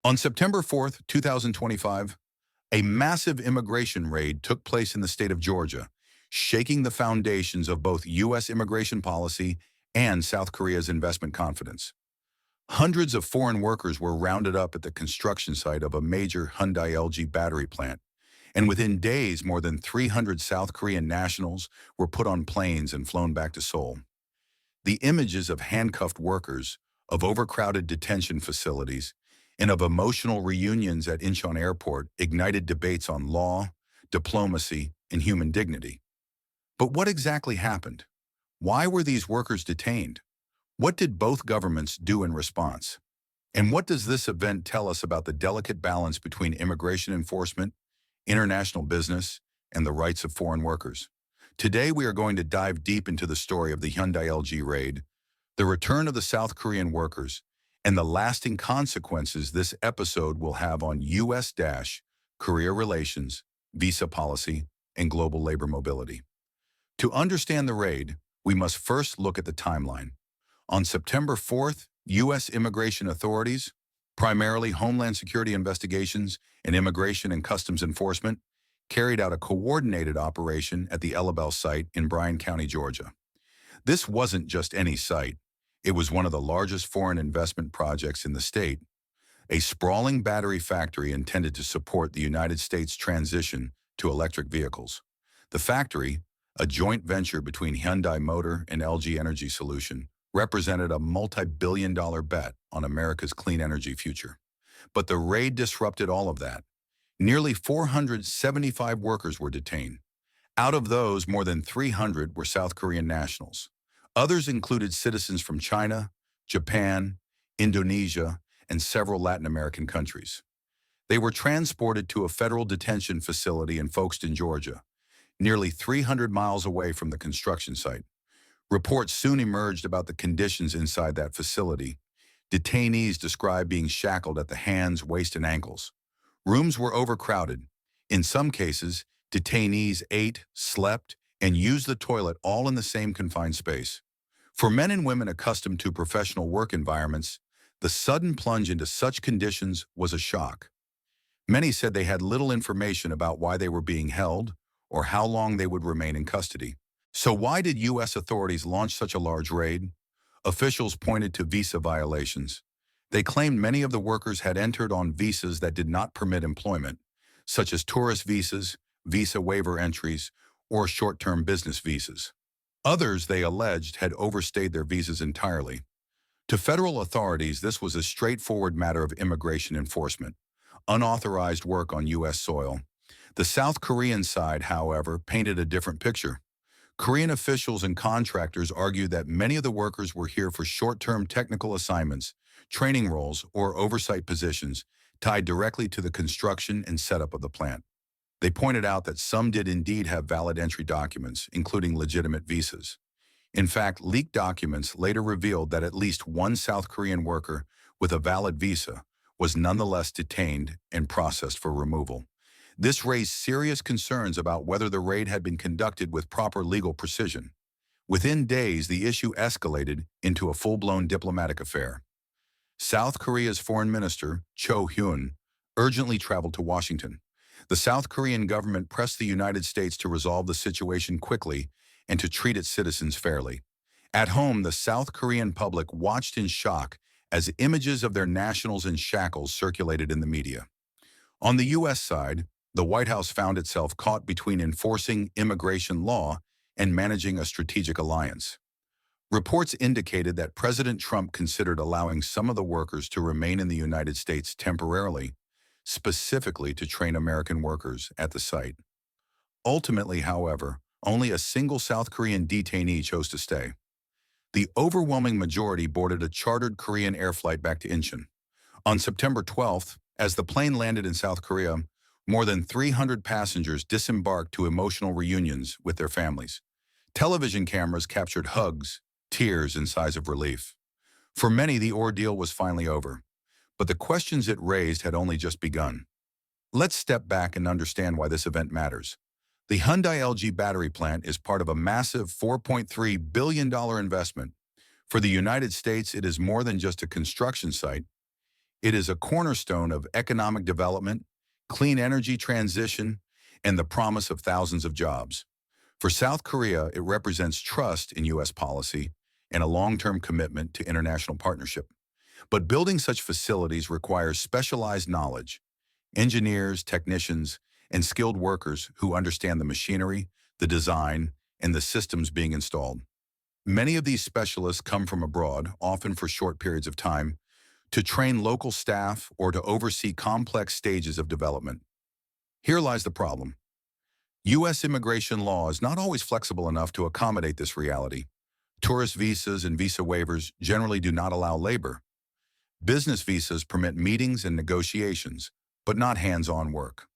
On September 4th, 2025, a massive immigration raid took place in the state of Georgia, shaking the foundations of both U.S. immigration policy and South Korea's investment confidence. Hundreds of foreign workers were rounded up at the construction site of a major Hyundai LG battery plant, and within days, more than 300 South Korean nationals were put on planes and flown back to Seoul. The images of handcuffed workers, of overcrowded detention facilities, and of emotional reunions at Incheon Airport ignited debates on law, diplomacy, and human dignity. But what exactly happened? Why were these workers detained? What did both governments do in response? And what does this event tell us about the delicate balance between immigration enforcement, international business, and the rights of foreign workers? Today, we are going to dive deep into the story of the Hyundai LG raid, the return of the South Korean workers, and the lasting consequences this episode will have on U.S.-Korea relations, visa policy, and global labor mobility. To understand the raid, we must first look at the timeline. On September 4th, U.S. immigration authorities, primarily Homeland Security investigations and Immigration and Customs Enforcement, carried out a coordinated operation at the Elabel site in Bryan County, Georgia. This wasn't just any site. It was one of the largest foreign investment projects in the state, a sprawling battery factory intended to support the United States' transition to electric vehicles. The factory, a joint venture between Hyundai Motor and LG Energy Solution, represented a multi-billion-dollar bet on America's clean energy future. But the raid disrupted all of that. Nearly 475 workers were detained. Out of those, more than 300 were South Korean nationals. Others included citizens from China, Japan, Indonesia, and several Latin American countries. They were transported to a federal detention facility in Folkestone, Georgia, nearly 300 miles away from the construction site. Reports soon emerged about the conditions inside that facility. Detainees described being shackled at the hands, waist, and ankles. Rooms were overcrowded. In some cases, detainees ate, slept, and used the toilet all in the same confined space. For men and women accustomed to professional work environments, the sudden plunge into such conditions was a shock. Many said they had little information about why they were being held or how long they would remain in custody. So why did U.S. authorities launch such a large raid? Officials pointed to visa violations. They claimed many of the workers had entered on visas that did not permit employment, such as tourist visas, visa waiver entries, or short-term business visas. Others, they alleged, had overstayed their visas entirely. To federal authorities, this was a straightforward matter of immigration enforcement, unauthorized work on U.S. soil. The South Korean side, however, painted a different picture. Korean officials and contractors argued that many of the workers were here for short-term technical assignments, training roles, or oversight positions tied directly to the construction and setup of the plant. They pointed out that some did indeed have valid entry documents, including legitimate visas. In fact, leaked documents later revealed that at least one South Korean worker with a valid visa was nonetheless detained and processed for removal. This raised serious concerns about whether the raid had been conducted with proper legal precision. Within days, the issue escalated into a full-blown diplomatic affair. South Korea's foreign minister, Cho Hyun, urgently traveled to Washington. The South Korean government pressed the United States to resolve the situation quickly and to treat its citizens fairly. At home, the South Korean public watched in shock as images of their nationals in shackles circulated in the media. On the U.S. side, the White House found itself caught between enforcing immigration law and managing a strategic alliance. Reports indicated that President Trump considered allowing some of the workers to remain in the United States temporarily, specifically to train American workers at the site. Ultimately, however, only a single South Korean detainee chose to stay. The overwhelming majority boarded a chartered Korean air flight back to Incheon. On September 12th, as the plane landed in South Korea, more than 300 passengers disembarked to emotional reunions with their families. Television cameras captured hugs, tears, and sighs of relief. For many, the ordeal was finally over, but the questions it raised had only just begun. Let's step back and understand why this event matters. The Hyundai LG battery plant is part of a massive $4.3 billion investment. For the United States, it is more than just a construction site. It is a cornerstone of economic development, clean energy transition, and the promise of thousands of jobs. For South Korea, it represents trust in U.S. policy and a long-term commitment to international partnership. But building such facilities requires specialized knowledge, engineers, technicians, and skilled workers who understand the machinery, the design, and the systems being installed. Many of these specialists come from abroad, often for short periods of time, to train local staff or to oversee complex stages of development. Here lies the problem. U.S. immigration law is not always flexible enough to accommodate this reality. Tourist visas and visa waivers generally do not allow labor. Business visas permit meetings and negotiations, but not hands-on work.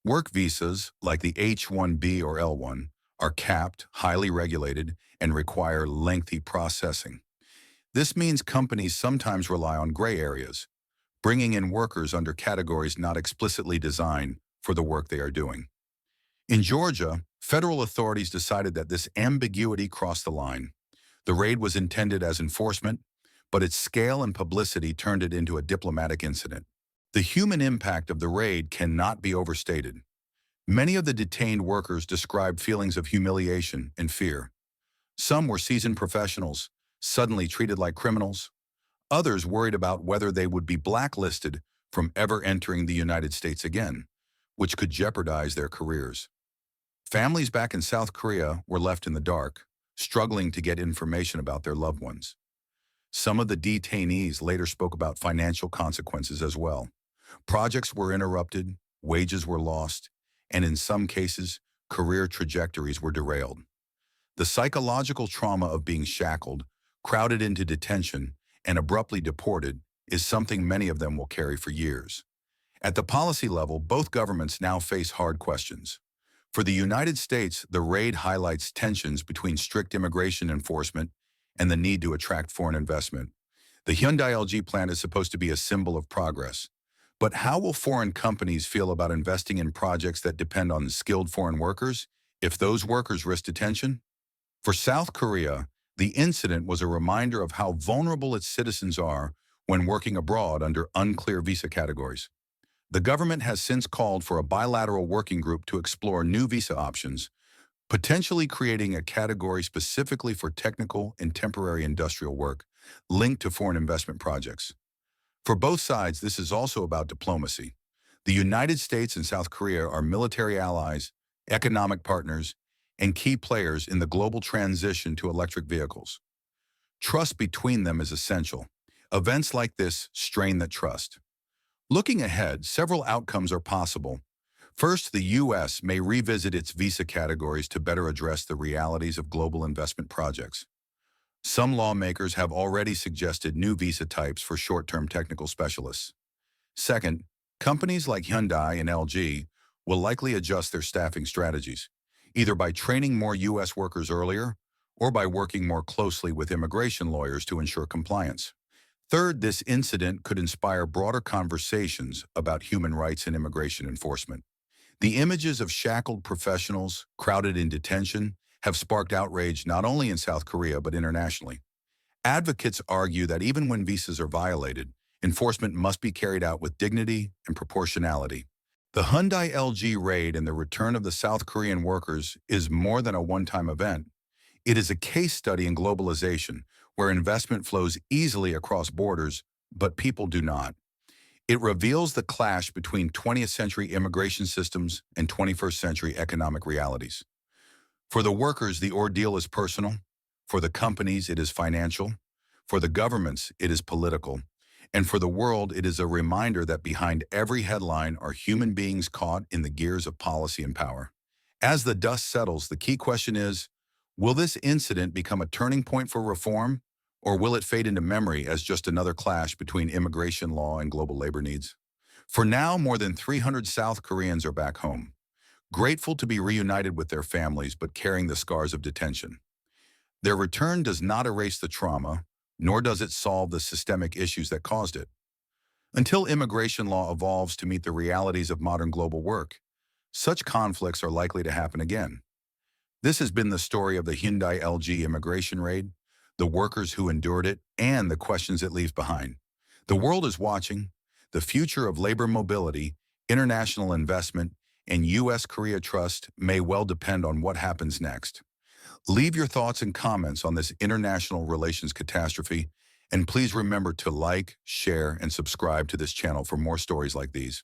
Work visas, like the H-1B or L-1, are capped, highly regulated, and require lengthy processing. This means companies sometimes rely on gray areas, bringing in workers under categories not explicitly designed for the work they are doing. In Georgia, federal authorities decided that this ambiguity crossed the line. The raid was intended as enforcement, but its scale and publicity turned it into a diplomatic incident. The human impact of the raid cannot be overstated. Many of the detained workers described feelings of humiliation and fear. Some were seasoned professionals, suddenly treated like criminals. Others worried about whether they would be blacklisted from ever entering the United States again, which could jeopardize their careers. Families back in South Korea were left in the dark, struggling to get information about their loved ones. Some of the detainees later spoke about financial consequences as well. Projects were interrupted, wages were lost, and in some cases, career trajectories were derailed. The psychological trauma of being shackled, crowded into detention, and abruptly deported is something many of them will carry for years. At the policy level, both governments now face hard questions. For the United States, the raid highlights tensions between strict immigration enforcement and the need to attract foreign investment. The Hyundai LG plant is supposed to be a symbol of progress. But how will foreign companies feel about investing in projects that depend on skilled foreign workers if those workers risk detention? For South Korea, the incident was a reminder of how vulnerable its citizens are when working abroad under unclear visa categories. The government has since called for a bilateral working group to explore new visa options, potentially creating a category specifically for technical and temporary industrial work linked to foreign investment projects. For both sides, this is also about diplomacy. The United States and South Korea are military allies, economic partners, and key players in the global transition to electric vehicles. Trust between them is essential. Events like this strain that trust. Looking ahead, several outcomes are possible. First, the U.S. may revisit its visa categories to better address the realities of global investment projects. Some lawmakers have already suggested new visa types for short-term technical specialists. Second, companies like Hyundai and LG will likely adjust their staffing strategies, either by training more U.S. workers earlier or by working more closely with immigration lawyers to ensure compliance. Third, this incident could inspire broader conversations about human rights and immigration enforcement. The images of shackled professionals crowded in detention have sparked outrage not only in South Korea but internationally. Advocates argue that even when visas are violated, enforcement must be carried out with dignity and proportionality. The Hyundai LG raid and the return of the South Korean workers is more than a one-time event. It is a case study in globalization, where investment flows easily across borders, but people do not. It reveals the clash between 20th century immigration systems and 21st century economic realities. For the workers, the ordeal is personal. For the companies, it is financial. For the governments, it is political. And for the world, it is a reminder that behind every headline are human beings caught in the gears of policy and power. As the dust settles, the key question is, will this incident become a turning point for reform, or will it fade into memory as just another clash between immigration law and global labor needs? For now, more than 300 South Koreans are back home, grateful to be reunited with their families but carrying the scars of detention. Their return does not erase the trauma, nor does it solve the systemic issues that caused it. Until immigration law evolves to meet the realities of modern global work, such conflicts are likely to happen again. This has been the story of the Hyundai LG immigration raid, the workers who endured it, and the questions it leaves behind. The world is watching. The future of labor mobility, international investment, and U.S.-Korea trust may well depend on what happens next. Leave your thoughts and comments on this international relations catastrophe, and please remember to like, share, and subscribe to this channel for more stories like these.